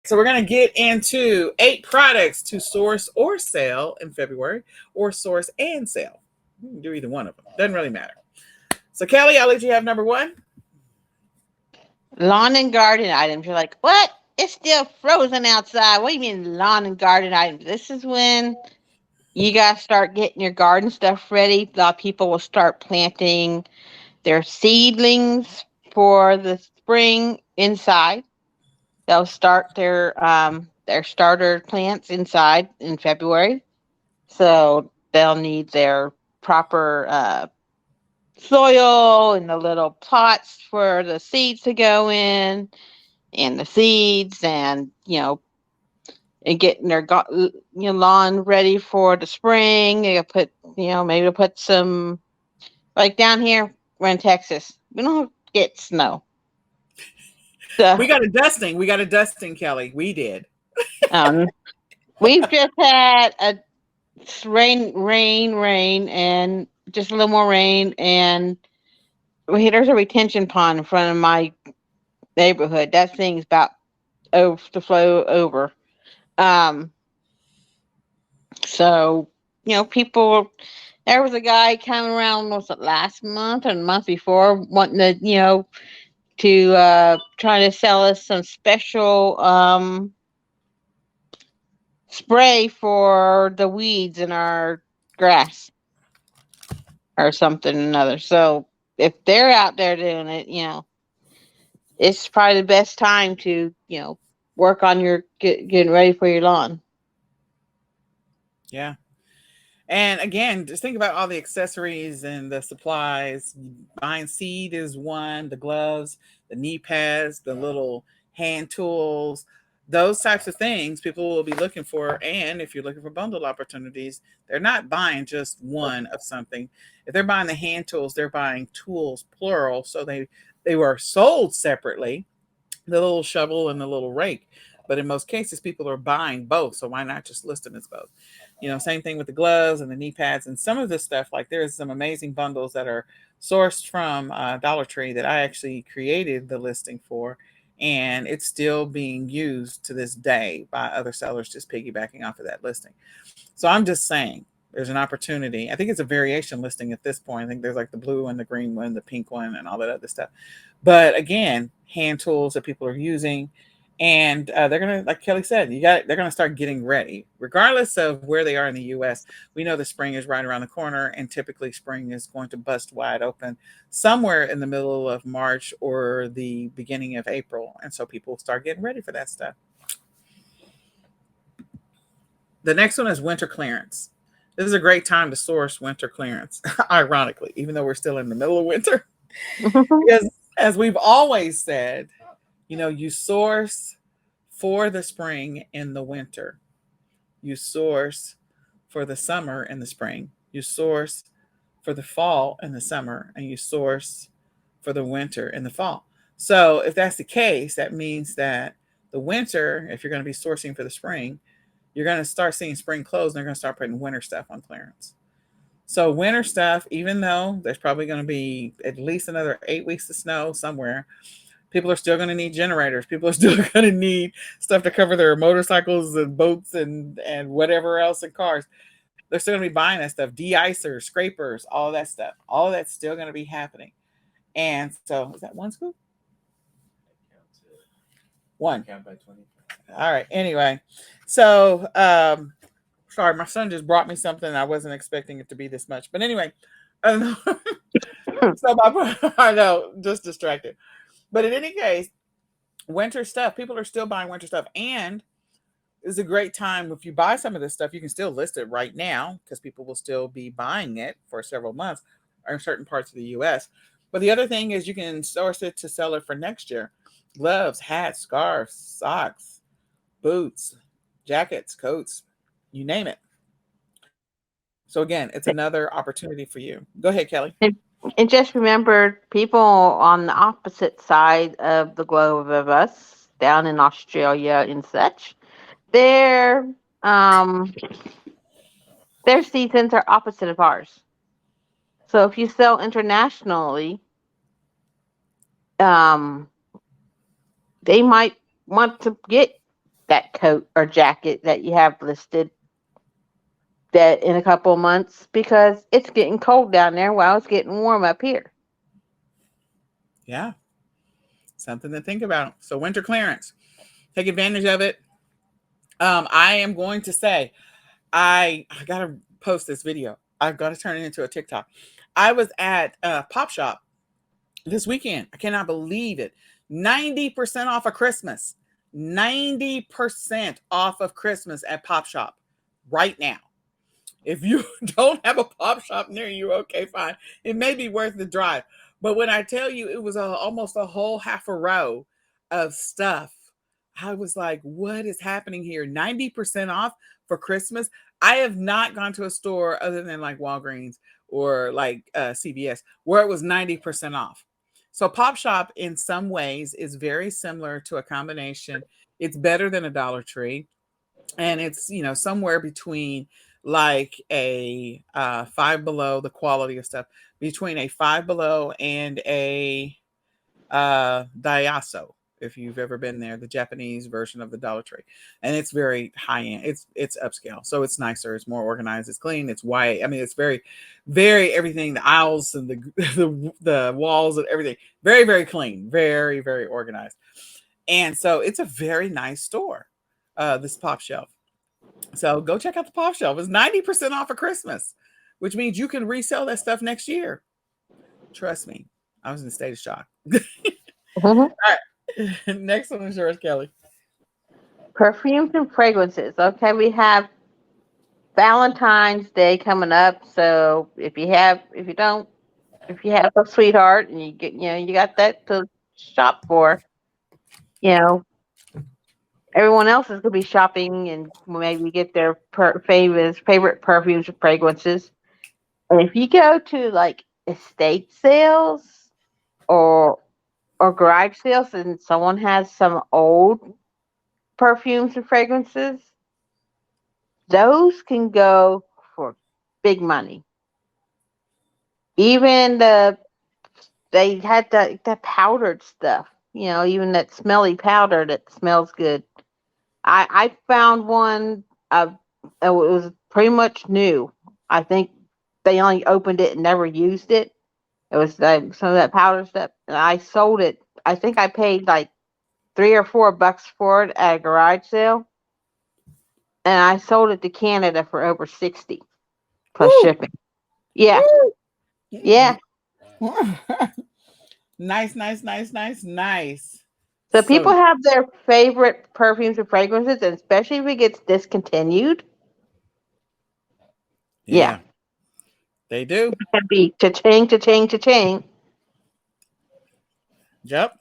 So we're going to get into 8 products to source or sell in February, or source and sell. You can do either one of them. Doesn't really matter. So Kelly, I'll let you have number 1. Lawn and garden items. You're like, what? It's still frozen outside. What do you mean lawn and garden items? This is when you gotta start getting your garden stuff ready. A lot of people will start planting their seedlings for the spring inside. They'll start their starter plants inside in February. So they'll need their proper soil and the little pots for the seeds to go in, and the seeds, and and getting their lawn ready for the spring. They put maybe put some, like down here we're in Texas. We don't get snow. So We got a dusting. We got a dusting, Kelly. We did. um, we've just had a rain, and just a little more rain, and there's a retention pond in front of my neighborhood. That thing's about to flow over. Um, so people. There was a guy coming around, was it last month or the month before, wanting to try to sell us some special spray for the weeds in our grass or something or another. So if they're out there doing it, it's probably the best time to work on your getting ready for your lawn. Yeah. And again, just think about all the accessories and the supplies. Buying seed is one, the gloves, the knee pads, the little hand tools, those types of things people will be looking for. And if you're looking for bundle opportunities, they're not buying just one of something. If they're buying the hand tools, they're buying tools, plural. So they were sold separately, the little shovel and the little rake. But in most cases, people are buying both. So why not just list them as both? Same thing with the gloves and the knee pads and some of this stuff. Like there's some amazing bundles that are sourced from Dollar Tree that I actually created the listing for. And it's still being used to this day by other sellers, just piggybacking off of that listing. So I'm just saying there's an opportunity. I think it's a variation listing at this point. I think there's like the blue one, the green one, the pink one, and all that other stuff. But again, hand tools that people are using, and they're gonna, like Kelly said, they're gonna start getting ready, regardless of where they are in the U.S. We know the spring is right around the corner, and typically spring is going to bust wide open somewhere in the middle of March or the beginning of April, and so people start getting ready for that stuff. The next one is winter clearance. This is a great time to source winter clearance, ironically, even though we're still in the middle of winter. Because as we've always said, you source for the spring in the winter. You source for the summer in the spring. You source for the fall in the summer, and you source for the winter in the fall. So if that's the case, that means that the winter, if you're going to be sourcing for the spring, you're going to start seeing spring clothes, and they're going to start putting winter stuff on clearance. So winter stuff, even though there's probably going to be at least another 8 weeks of snow somewhere, people are still going to need generators. People are still going to need stuff to cover their motorcycles and boats and whatever else in cars. They're still going to be buying that stuff, de-icers, scrapers, all of that stuff. All of that's still going to be happening. And so, is that one scoop? One. Count by 20. All right. Anyway, so sorry, my son just brought me something. I wasn't expecting it to be this much, but anyway, so I know, just distracted. But in any case, winter stuff, people are still buying winter stuff, and it's a great time. If you buy some of this stuff, you can still list it right now because people will still be buying it for several months or in certain parts of the U.S. But the other thing is you can source it to sell it for next year. Gloves, hats, scarves, socks, boots, jackets, coats, you name it. So again, it's another opportunity for you. Go ahead, Kelly. And just remember, people on the opposite side of the globe of us, down in Australia and such, their um their seasons are opposite of ours. So if you sell internationally, um, they might want to get that coat or jacket that you have listed that in a couple of months because it's getting cold down there while it's getting warm up here. Yeah, something to think about. So winter clearance, take advantage of it. I am going to say, I gotta post this video. I've got to turn it into a TikTok. I was at Pop Shop this weekend. I cannot believe it. 90% off of Christmas. 90% off of Christmas at Pop Shop right now. If you don't have a Pop Shop near you, okay, fine. It may be worth the drive. But when I tell you it was almost a whole half a row of stuff, I was like, what is happening here? 90% off for Christmas. I have not gone to a store other than like Walgreens or like CVS where it was 90% off. So Pop Shop in some ways is very similar to a combination. It's better than a Dollar Tree, and it's somewhere between like a Five Below, the quality of stuff between a Five Below and a Daiso, if you've ever been there, the Japanese version of the Dollar Tree. And it's very high end. It's upscale, so it's nicer, it's more organized, it's clean, it's white. I mean, it's very, very everything, the aisles and the walls and everything, very, very clean, very, very organized. And so it's a very nice store, this Pop Shelf. So go check out the Pop Shelf. It's 90% off of Christmas, which means you can resell that stuff next year. Trust me. I was in a state of shock. Mm-hmm. All right. Next one is yours, Kelly. Perfumes and fragrances. Okay, we have Valentine's Day coming up. So if you have a sweetheart and you got that to shop for, you know, everyone else is going to be shopping and maybe get their favorite perfumes or fragrances. And if you go to like estate sales or garage sales and someone has some old perfumes and fragrances, those can go for big money. Even they had the powdered stuff, even that smelly powder that smells good. I found one. It was pretty much new. I think they only opened it and never used it. It was like some of that powder stuff, and I sold it. I think I paid like $3 or $4 for it at a garage sale, and I sold it to Canada for over 60 plus Woo! shipping. Yeah, Woo! yeah. Nice, nice, nice, nice, nice. So people So have their favorite perfumes and fragrances, and especially if it gets discontinued. Yeah, yeah, they do. it can be cha-ching, cha-ching, cha-ching. Yep.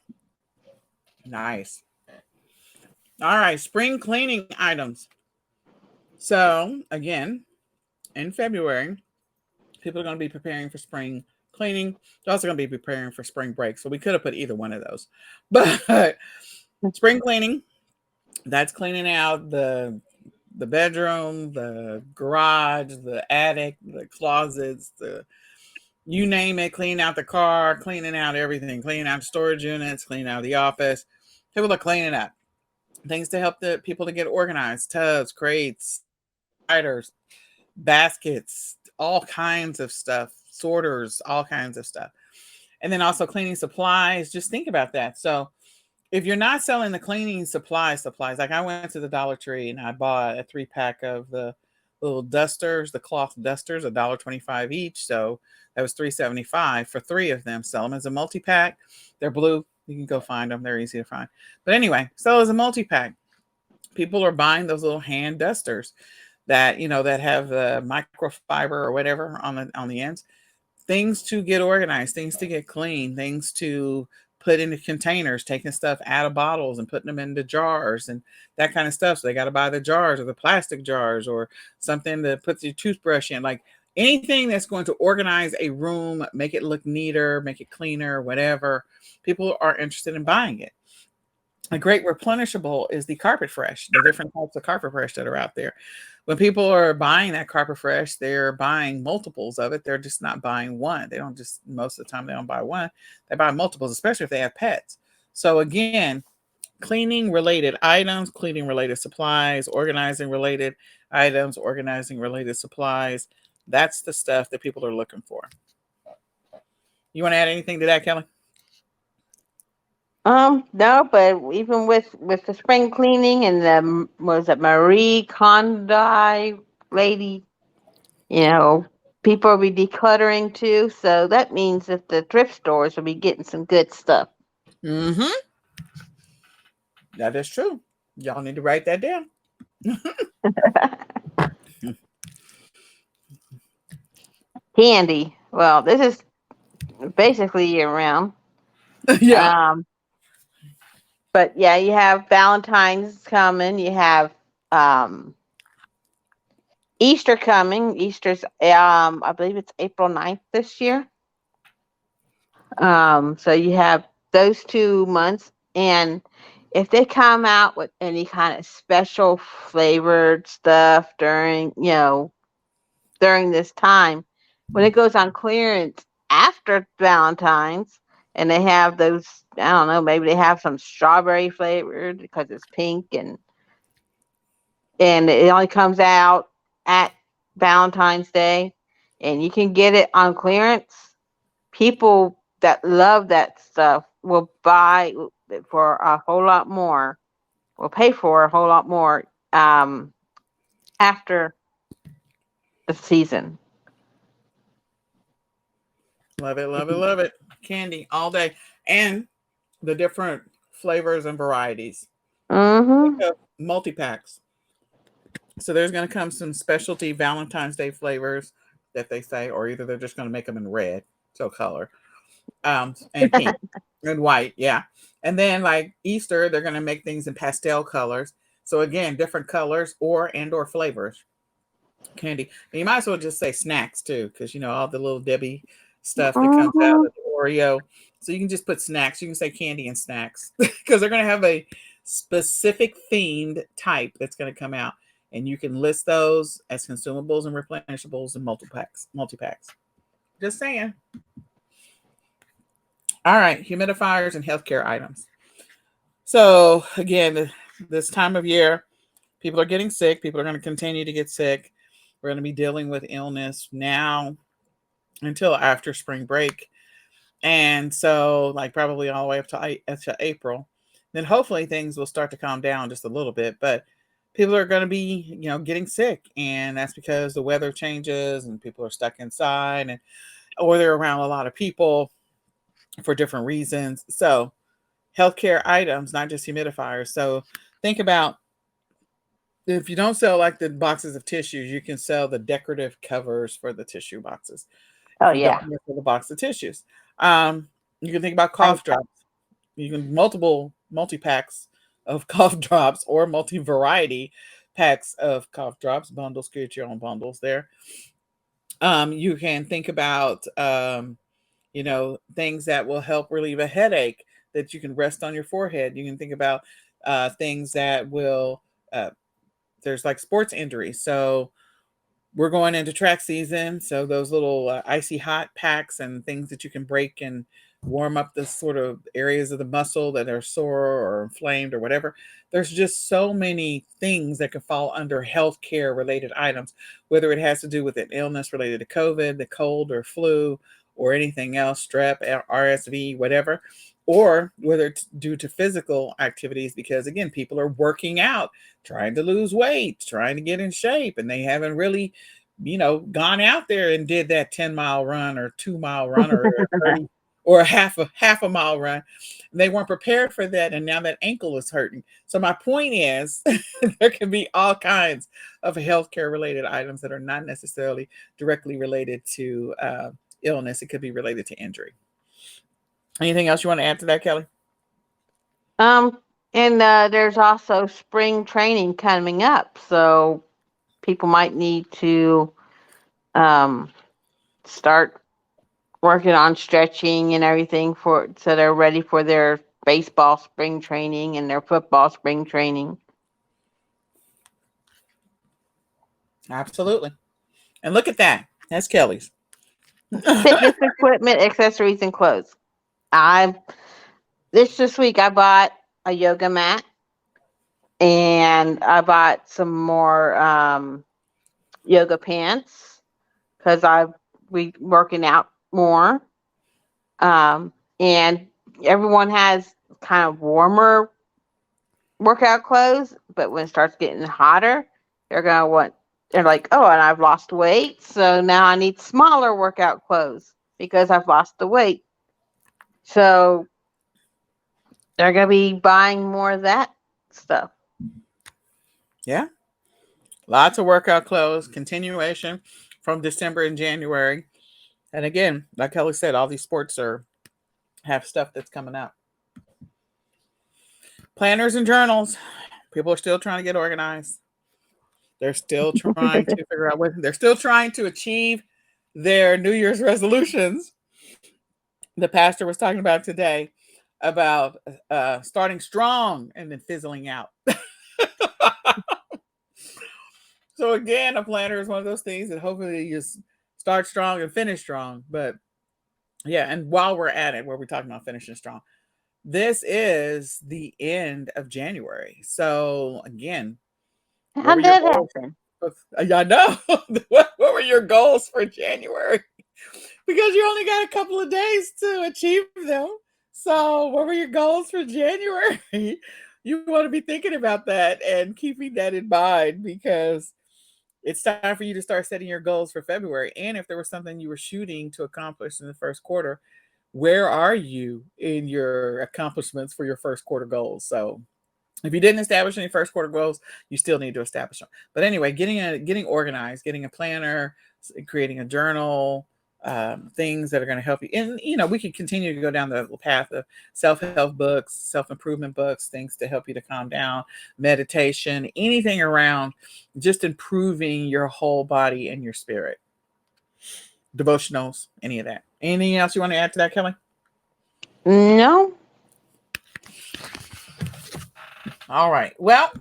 Nice. All right, spring cleaning items. So again, in February, people are going to be preparing for spring cleaning. They're also going to be preparing for spring break. So we could have put either one of those. But spring cleaning, that's cleaning out the bedroom, the garage, the attic, the closets, the you name it, cleaning out the car, cleaning out everything, cleaning out storage units, cleaning out the office. People are cleaning up. Things to help the people to get organized, tubs, crates, spiders, baskets, all kinds of stuff, sorters, all kinds of stuff. And then also cleaning supplies. Just think about that. So if you're not selling the cleaning supplies, like I went to the Dollar Tree and I bought a 3-pack of the little dusters, the cloth dusters, $1.25 each. So that was $3.75 for 3 of them. Sell them as a multi-pack. They're blue. You can go find them. They're easy to find. But anyway, sell as a multi-pack. People are buying those little hand dusters that that have the microfiber or whatever on the ends. Things to get organized, things to get clean, things to put into containers, taking stuff out of bottles and putting them into jars and that kind of stuff. So they got to buy the jars or the plastic jars or something to put your toothbrush in, like anything that's going to organize a room, make it look neater, make it cleaner, whatever. People are interested in buying it. A great replenishable is the Carpet Fresh, the different types of Carpet Fresh that are out there. When people are buying that Carpet Fresh, they're buying multiples of it. They're just not buying one. They don't most of the time, they don't buy one. They buy multiples, especially if they have pets. So again, cleaning related items, cleaning related supplies, organizing related items, organizing related supplies. That's the stuff that people are looking for. You want to add anything to that, Kelly? No, but even with the spring cleaning and the was it Marie Kondo lady, people will be decluttering too. So that means that the thrift stores will be getting some good stuff. Mm-hmm. That is true. Y'all need to write that down. Candy. Well, this is basically year round. Yeah. Um, but yeah, you have Valentine's coming. You have um, Easter coming. Easter's I believe it's April 9th this year. So you have those 2 months, and if they come out with any kind of special flavored stuff during this time, when it goes on clearance after Valentine's, and they have those, I don't know, maybe they have some strawberry flavored because it's pink, and it only comes out at Valentine's Day, and you can get it on clearance. People that love that stuff will buy for a whole lot more, will pay for a whole lot more after the season. Love it, love it, love it. Candy all day. And the different flavors and varieties. Think Mm-hmm. of multi-packs. So there's going to come some specialty Valentine's Day flavors that they say, or either they're just going to make them in red, so color, and pink and white, yeah. And then like Easter, they're going to make things in pastel colors. So again, different colors or flavors. Candy. And you might as well just say snacks too, because all the little Debbie stuff that comes out Mm-hmm. of the Oreo. So you can just put snacks. You can say candy and snacks because they're going to have a specific themed type that's going to come out, and you can list those as consumables and replenishables and multi-packs. Multi-packs. Just saying. All right, humidifiers and healthcare items. So again, this time of year, people are getting sick. People are going to continue to get sick. We're going to be dealing with illness now until after spring break. And so, like, probably all the way up to April. Then hopefully things will start to calm down just a little bit. But people are going to be, getting sick. And that's because the weather changes and people are stuck inside or they're around a lot of people for different reasons. So, healthcare items, not just humidifiers. So, think about if you don't sell like the boxes of tissues, you can sell the decorative covers for the tissue boxes. Oh If you don't yeah. want to sell the box of tissues, you can think about I, cough drops. You can multi packs of cough drops or multi variety packs of cough drops. Bundles, create your own bundles there. You can think about things that will help relieve a headache that you can rest on your forehead. You can think about things that will. There's like sports injuries, so we're going into track season. So those little icy hot packs and things that you can break and warm up the sort of areas of the muscle that are sore or inflamed or whatever. There's just so many things that can fall under healthcare related items, whether it has to do with an illness related to COVID, the cold or flu, or anything else, strep, RSV, whatever, or whether it's due to physical activities, because again, people are working out, trying to lose weight, trying to get in shape, and they haven't really, gone out there and did that 10-mile run or 2-mile run or 30 or a half a mile run. They weren't prepared for that, and now that ankle is hurting. So my point is, there can be all kinds of healthcare related items that are not necessarily directly related to illness. It could be related to injury. Anything else you want to add to that, Kelly? um, and there's also spring training coming up, so people might need to um start working on stretching and everything for so they're ready for their baseball spring training and their football spring training. Absolutely. And look at that. That's Kelly's. Fitness equipment, accessories, and clothes. I this week I bought. a yoga mat, and I bought some more yoga pants because we working out more. And everyone has kind of warmer workout clothes, but when it starts getting hotter, they're gonna want. They're like, oh, and I've lost weight, so now I need smaller workout clothes because I've lost the weight. So they're gonna be buying more of that stuff. Yeah. Lots of workout clothes, continuation from December and January. And again, like Kelly said, all these sports have stuff that's coming out. Planners and journals. People are still trying to get organized. They're still trying to figure out what they're still trying to achieve their New Year's resolutions. The pastor was talking about today about starting strong and then fizzling out. So again, a planner is one of those things that hopefully you start strong and finish strong. But yeah, and while we're at it, where we're talking about finishing strong, this is the end of January. So again, what How were did your that goals? happen? I know. What were your goals for January? Because you only got a couple of days to achieve them. So what were your goals for January? You want to be thinking about that and keeping that in mind, because it's time for you to start setting your goals for February. And if there was something you were shooting to accomplish in the first quarter, where are you in your accomplishments for your first quarter goals? So if you didn't establish any first quarter goals, you still need to establish them. But anyway, getting organized, getting a planner, creating a journal, things that are going to help you. And we can continue to go down the path of self-help books, self-improvement books, things to help you to calm down, meditation, anything around just improving your whole body and your spirit. Devotionals, any of that. Anything else you want to add to that, Kelly? No. All right. Well,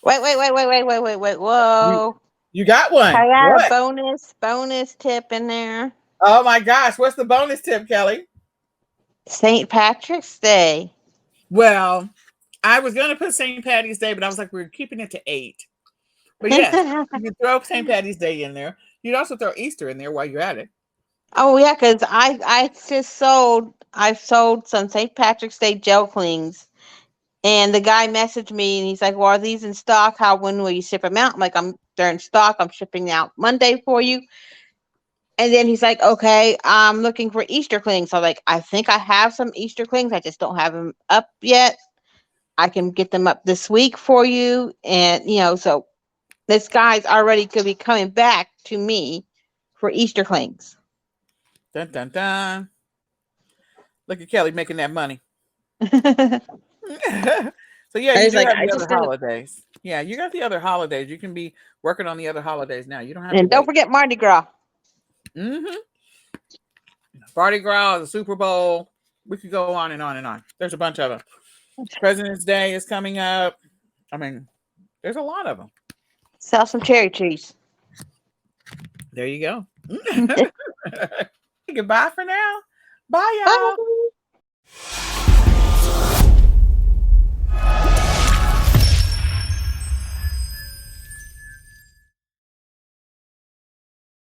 Wait. you, Whoa. you got one. I got a What? bonus tip in there. Oh my gosh. What's the bonus tip, Kelly? St. Patrick's Day. Well, I was going to put St. Patty's Day, but I was like, we're keeping it to 8. But yes, you can throw St. Patty's Day in there. You'd also throw Easter in there while you're at it. Oh yeah, because I sold some St. Patrick's Day gel cleans, and the guy messaged me and he's like, "Well, are these in stock? When will you ship them out?" I'm like, they're in stock. I'm shipping out Monday for you." And then he's like, "Okay, I'm looking for Easter cleans." So I'm like, "I think I have some Easter cleans. I just don't have them up yet. I can get them up this week for you." And so this guy's already could be coming back to me for Easter cleans. Dun, dun, dun. Look at Kelly making that money. So yeah, I you was do like, have I the other just didn't. holidays. Yeah, you got the other holidays. You can be working on the other holidays now. You don't have to And don't wait. forget Mardi Gras. Mm-hmm. Mardi Gras, the Super Bowl. We could go on and on and on. There's a bunch of them. President's Day is coming up. I mean, there's a lot of them. Sell some cherry trees. There you go. Goodbye for now. Bye, y'all. Bye.